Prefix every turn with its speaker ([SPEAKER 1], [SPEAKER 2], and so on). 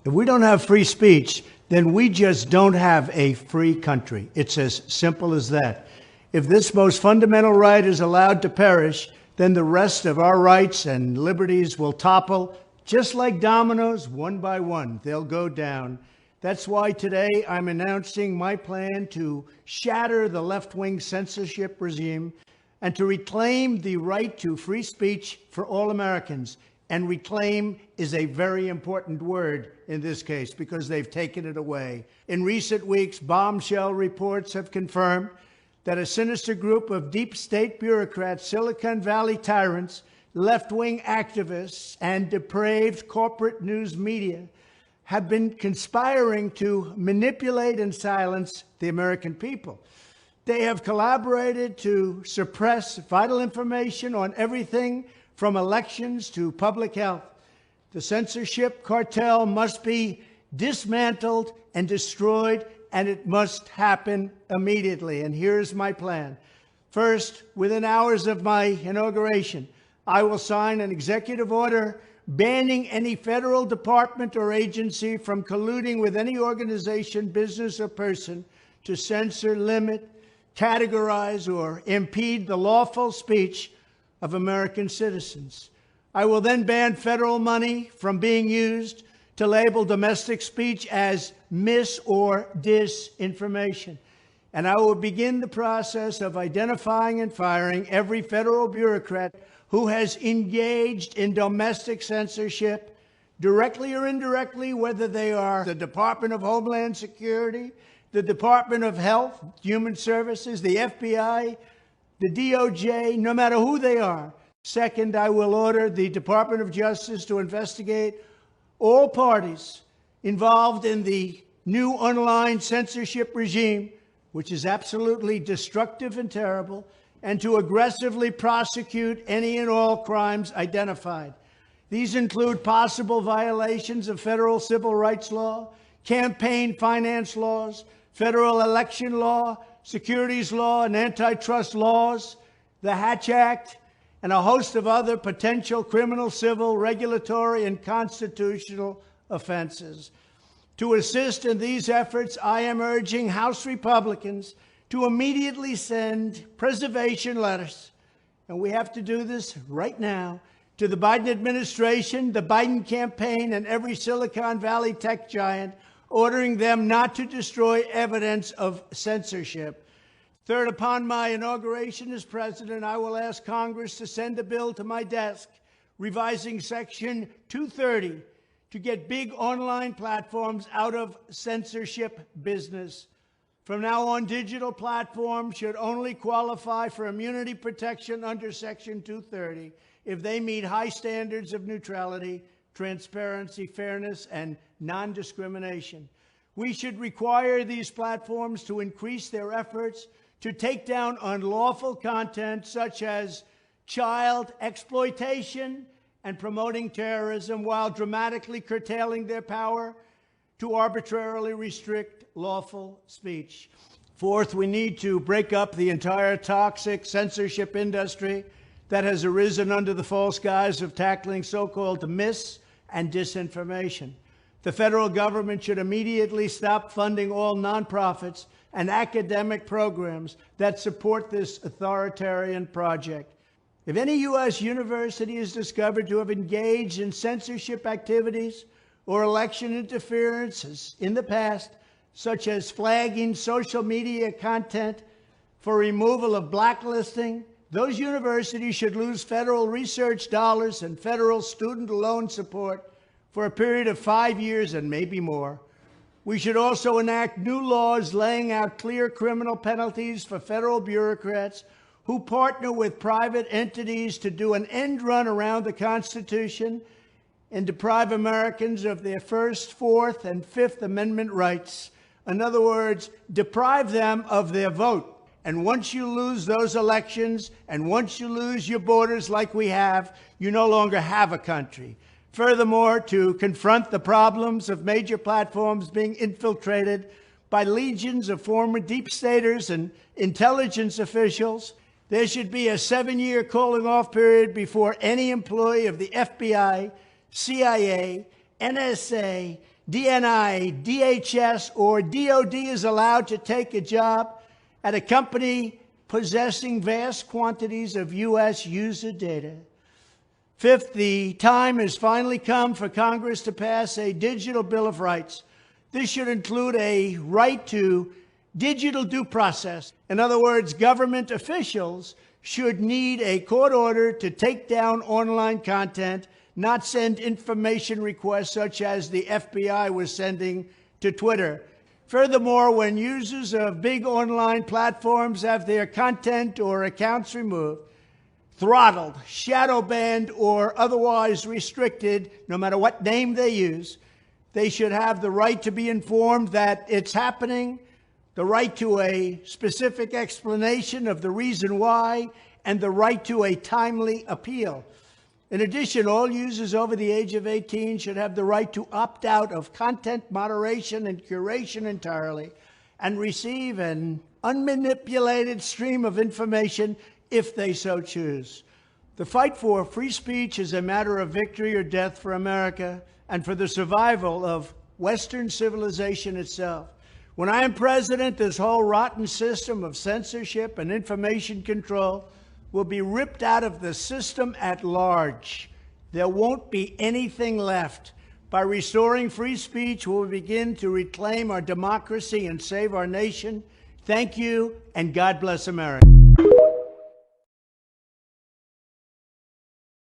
[SPEAKER 1] If we don't have free speech, then we just don't have a free country. It's as simple as that. If this most fundamental right is allowed to perish, then the rest of our rights and liberties will topple, just like dominoes, one by one. They'll go down. That's why today I'm announcing my plan to shatter the left-wing censorship regime and to reclaim the right to free speech for all Americans. And reclaim is a very important word in this case because they've taken it away. In recent weeks, bombshell reports have confirmed that a sinister group of deep state bureaucrats, Silicon Valley tyrants, left-wing activists, and depraved corporate news media have been conspiring to manipulate and silence the American people. They have collaborated to suppress vital information on everything from elections to public health. The censorship cartel must be dismantled and destroyed, and it must happen immediately. And here's my plan. First, within hours of my inauguration, I will sign an executive order banning any federal department or agency from colluding with any organization, business, or person to censor, limit, categorize, or impede the lawful speech of American citizens. I will then ban federal money from being used to label domestic speech as mis- or disinformation. And I will begin the process of identifying and firing every federal bureaucrat who has engaged in domestic censorship, directly or indirectly, whether they are the Department of Homeland Security, the Department of Health, Human Services, the FBI, the DOJ, no matter who they are. Second, I will order the Department of Justice to investigate all parties involved in the new online censorship regime, which is absolutely destructive and terrible, and to aggressively prosecute any and all crimes identified. These include possible violations of federal civil rights law, campaign finance laws, federal election law, securities law, and antitrust laws, the Hatch Act, and a host of other potential criminal, civil, regulatory, and constitutional offenses. To assist in these efforts, I am urging House Republicans to immediately send preservation letters, and we have to do this right now, to the Biden administration, the Biden campaign, and every Silicon Valley tech giant, ordering them not to destroy evidence of censorship. Third, upon my inauguration as president, I will ask Congress to send a bill to my desk revising Section 230 to get big online platforms out of censorship business. From now on, digital platforms should only qualify for immunity protection under Section 230 if they meet high standards of neutrality, transparency, fairness, and non-discrimination. We should require these platforms to increase their efforts to take down unlawful content such as child exploitation and promoting terrorism, while dramatically curtailing their power to arbitrarily restrict lawful speech. Fourth, we need to break up the entire toxic censorship industry that has arisen under the false guise of tackling so-called mis- and disinformation. The federal government should immediately stop funding all nonprofits and academic programs that support this authoritarian project. If any U.S. university is discovered to have engaged in censorship activities or election interferences in the past, such as flagging social media content for removal of blacklisting, those universities should lose federal research dollars and federal student loan support for a period of 5 years and maybe more. We should also enact new laws laying out clear criminal penalties for federal bureaucrats who partner with private entities to do an end run around the Constitution and deprive Americans of their First, Fourth, and Fifth Amendment rights. In other words, deprive them of their vote. And once you lose those elections, and once you lose your borders like we have, you no longer have a country. Furthermore, to confront the problems of major platforms being infiltrated by legions of former deep staters and intelligence officials, there should be a 7-year calling off period before any employee of the FBI, CIA, NSA, DNI, DHS, or DOD is allowed to take a job at a company possessing vast quantities of U.S. user data. Fifth, the time has finally come for Congress to pass a digital Bill of Rights. This should include a right to digital due process. In other words, government officials should need a court order to take down online content, not send information requests such as the FBI was sending to Twitter. Furthermore, when users of big online platforms have their content or accounts removed, throttled, shadow banned, or otherwise restricted, no matter what name they use, they should have the right to be informed that it's happening, the right to a specific explanation of the reason why, and the right to a timely appeal. In addition, all users over the age of 18 should have the right to opt out of content moderation and curation entirely and receive an unmanipulated stream of information if they so choose. The fight for free speech is a matter of victory or death for America and for the survival of Western civilization itself. When I am president, this whole rotten system of censorship and information control will be ripped out of the system at large. There won't be anything left. By restoring free speech, we'll begin to reclaim our democracy and save our nation. Thank you, and God bless America.